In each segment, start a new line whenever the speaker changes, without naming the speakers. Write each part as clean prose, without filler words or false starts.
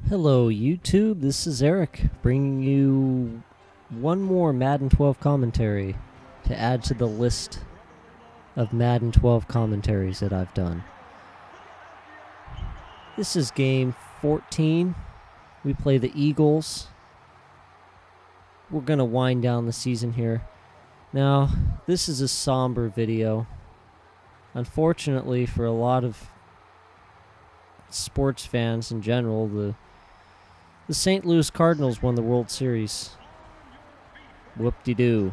Hello YouTube, this is Eric, bringing you one more Madden 12 commentary to add to the list of Madden 12 commentaries that I've done. This is game 14. We play the Eagles. We're going to wind down the season here. Now, this is a somber video. Unfortunately, for a lot of sports fans in general, the St. Louis Cardinals won the World Series. Whoop-de-doo.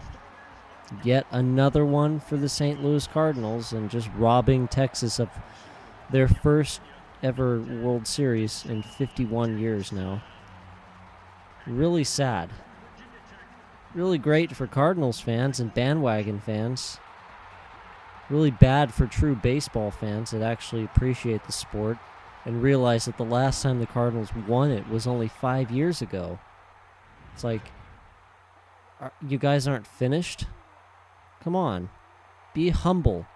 Yet another one for the St. Louis Cardinals, and just robbing Texas of their first ever World Series in 51 years now. Really sad. Really great for Cardinals fans and bandwagon fans. Really bad for true baseball fans that actually appreciate the sport and realize that the last time the Cardinals won it was only 5 years ago. It's like, you guys aren't finished? Come on. Be humble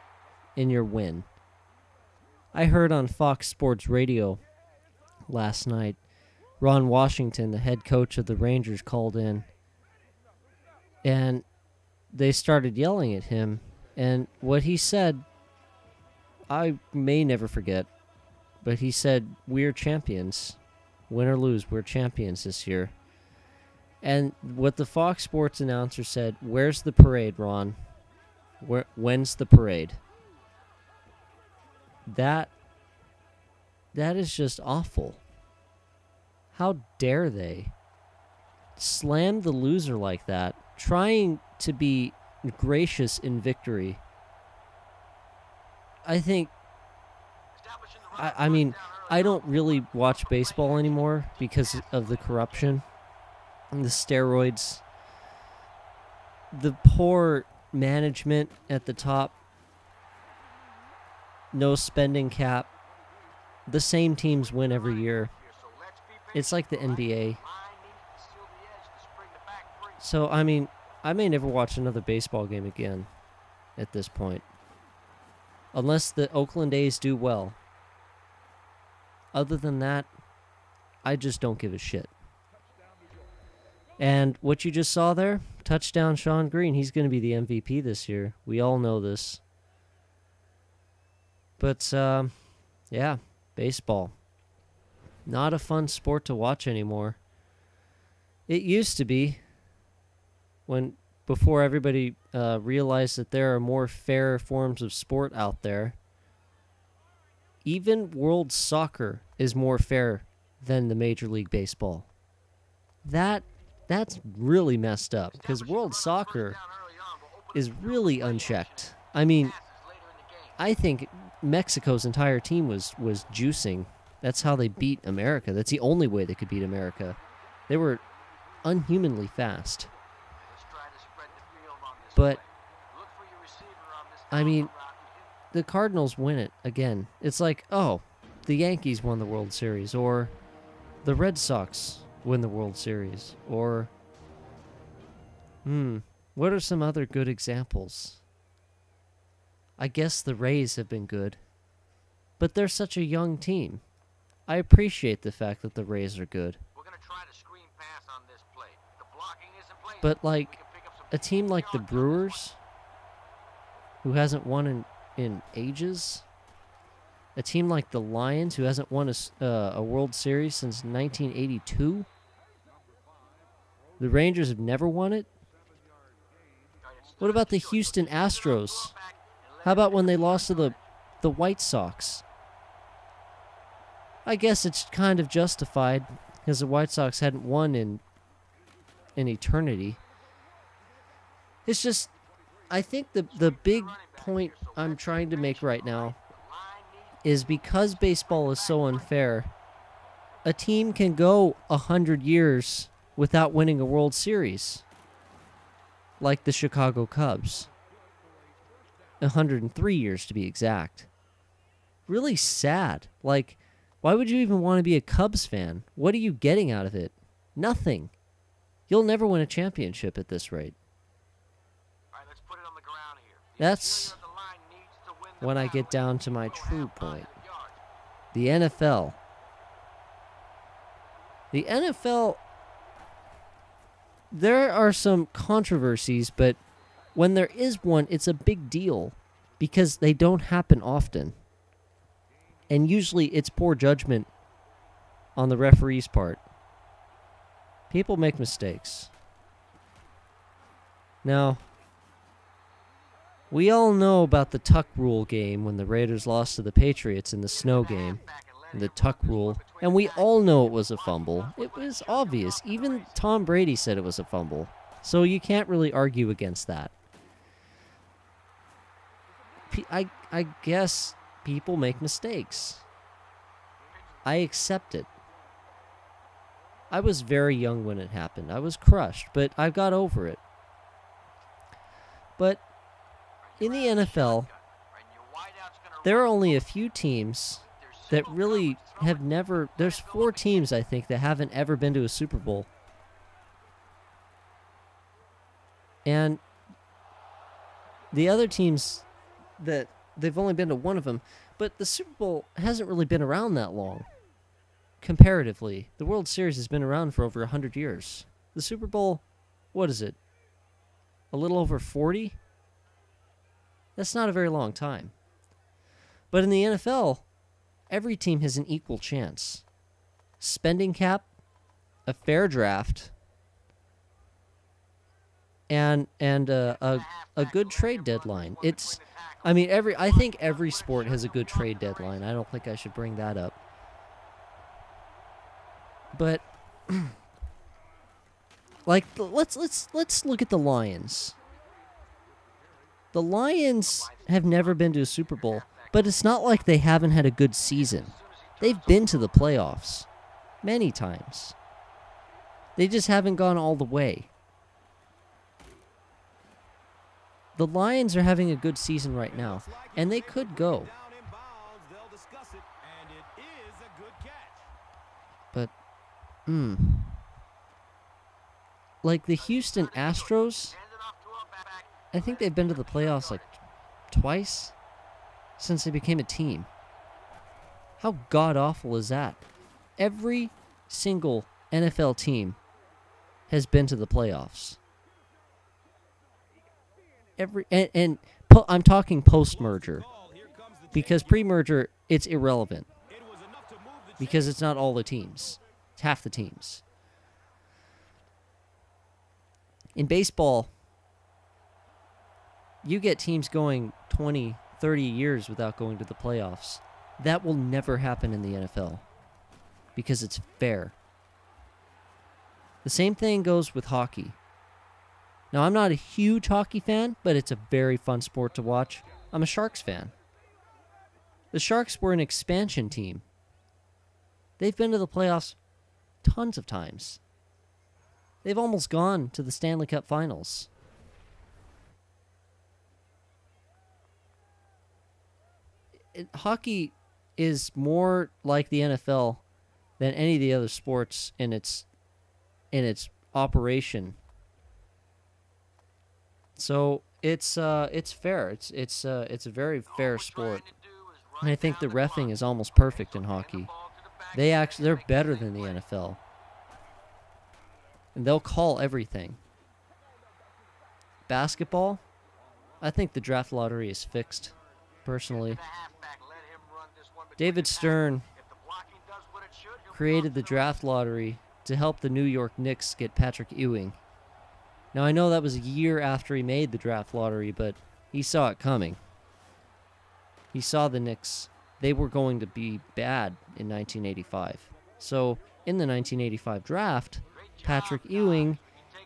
in your win. I heard on Fox Sports Radio last night, Ron Washington, the head coach of the Rangers, called in, and they started yelling at him, and what he said, I may never forget. But he said, we're champions. Win or lose, we're champions this year. And what the Fox Sports announcer said, where's the parade, Ron? When's the parade? That is just awful. How dare they slam the loser like that, trying to be gracious in victory. I think I mean, I don't really watch baseball anymore because of the corruption and the steroids, the poor management at the top, no spending cap. The same teams win every year. It's like the NBA. So, I mean, I may never watch another baseball game again at this point. Unless the Oakland A's do well. Other than that, I just don't give a shit. And what you just saw there, touchdown Sean Green, he's going to be the MVP this year. We all know this. But, yeah, baseball. Not a fun sport to watch anymore. It used to be, before everybody realized that there are more fair forms of sport out there. Even World Soccer is more fair than the Major League Baseball. That's really messed up, because World Soccer is really unchecked. I mean, I think Mexico's entire team was juicing. That's how they beat America. That's the only way they could beat America. They were unhumanly fast. But, I mean, the Cardinals win it again. It's like, oh, the Yankees won the World Series, or the Red Sox win the World Series, or, what are some other good examples? I guess the Rays have been good, but they're such a young team. I appreciate the fact that the Rays are good.
We're going to try to screen pass on this play. The blocking is in place.
But like a team like the Brewers, who hasn't won in ages, a team like the Lions, who hasn't won a World Series since 1982, the Rangers have never won it. What about the Houston Astros? How about when they lost to the White Sox? I guess it's kind of justified, because the White Sox hadn't won in eternity. It's just, I think the big point I'm trying to make right now is, because baseball is so unfair, a team can go 100 years without winning a World Series, like the Chicago Cubs. 103 years to be exact. Really sad. Like, why would you even want to be a Cubs fan? What are you getting out of it? Nothing. You'll never win a championship at this rate. That's when I get down to my true point. The NFL The NFL, there are some controversies, but when there is one, it's a big deal because they don't happen often. And usually it's poor judgment on the referee's part. People make mistakes. Now, we all know about the tuck rule game when the Raiders lost to the Patriots in the snow game. The tuck rule. And we all know it was a fumble. It was obvious. Even Tom Brady said it was a fumble. So you can't really argue against that. I guess people make mistakes. I accept it. I was very young when it happened. I was crushed, but I got over it. But in the NFL, there are only a few teams that really have never... There's 4 teams, I think, that haven't ever been to a Super Bowl. And the other teams, that they've only been to one of them. But the Super Bowl hasn't really been around that long, comparatively. The World Series has been around for over 100 years. The Super Bowl, what is it? A little over 40? That's not a very long time. But in the NFL, every team has an equal chance. Spending cap, a fair draft, and a good trade deadline. I think every sport has a good trade deadline. I don't think I should bring that up. But like let's look at the Lions. The Lions have never been to a Super Bowl, but it's not like they haven't had a good season. They've been to the playoffs many times. They just haven't gone all the way. The Lions are having a good season right now, and they could go. But, like the Houston Astros, I think they've been to the playoffs like twice since they became a team. How god-awful is that? Every single NFL team has been to the playoffs. I'm talking post-merger, because pre-merger it's irrelevant because it's not all the teams. It's half the teams. In baseball, you get teams going 20, 30 years without going to the playoffs. That will never happen in the NFL because it's fair. The same thing goes with hockey. Now, I'm not a huge hockey fan, but it's a very fun sport to watch. I'm a Sharks fan. The Sharks were an expansion team. They've been to the playoffs tons of times. They've almost gone to the Stanley Cup Finals. Hockey is more like the NFL than any of the other sports in its operation. So it's fair. It's a very fair sport, and I think the reffing is almost perfect in hockey. They're better than the NFL, and they'll call everything. Basketball, I think the draft lottery is fixed. Personally, David Stern created the draft lottery to help the New York Knicks get Patrick Ewing. Now, I know that was a year after he made the draft lottery, but he saw it coming. He saw the Knicks. They were going to be bad in 1985. So, in the 1985 draft, Patrick Ewing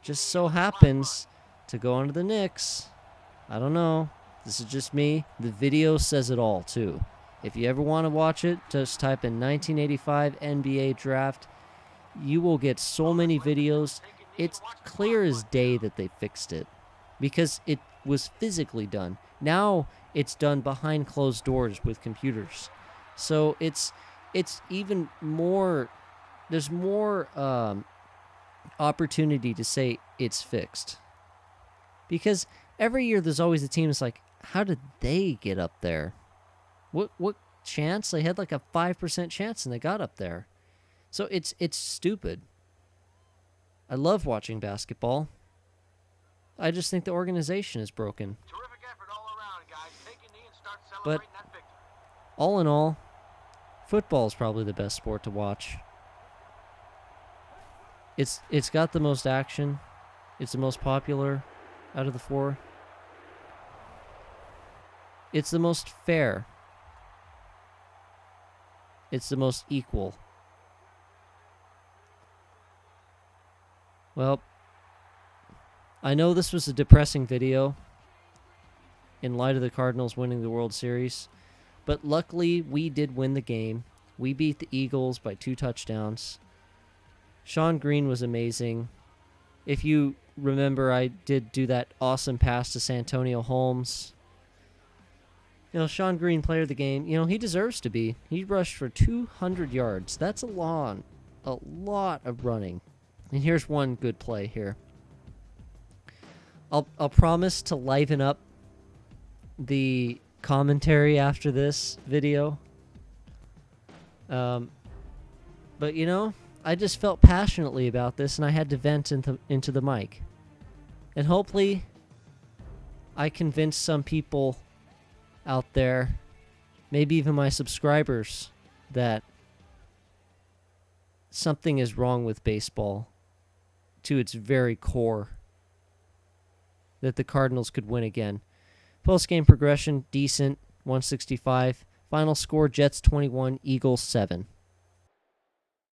just so happens to go onto the Knicks. I don't know. This is just me. The video says it all, too. If you ever want to watch it, just type in 1985 NBA draft. You will get so many videos. It's clear as day that they fixed it because it was physically done. Now it's done behind closed doors with computers. So it's even more, there's more opportunity to say it's fixed. Because every year there's always a team that's like, how did they get up there? What chance? They had like a 5% chance and they got up there. So it's stupid. I love watching basketball. I just think the organization is broken.
Terrific effort all around, guys. Take a knee and start
But
celebrating that victory.
all in all, football is probably the best sport to watch. It's got the most action. It's the most popular out of the four. It's the most fair. It's the most equal. Well, I know this was a depressing video in light of the Cardinals winning the World Series, but luckily we did win the game. We beat the Eagles by 2 touchdowns. Sean Green was amazing. If you remember, I did do that awesome pass to Santonio Holmes. Sean Green, player of the game, he deserves to be. He rushed for 200 yards. That's a lot of running. And here's one good play here. I'll promise to liven up the commentary after this video. But I just felt passionately about this, and I had to vent into the mic. And hopefully, I convinced some people out there, maybe even my subscribers, that something is wrong with baseball to its very core, that the Cardinals could win again. Post-game progression, decent, 165. Final score, Jets 21, Eagles 7.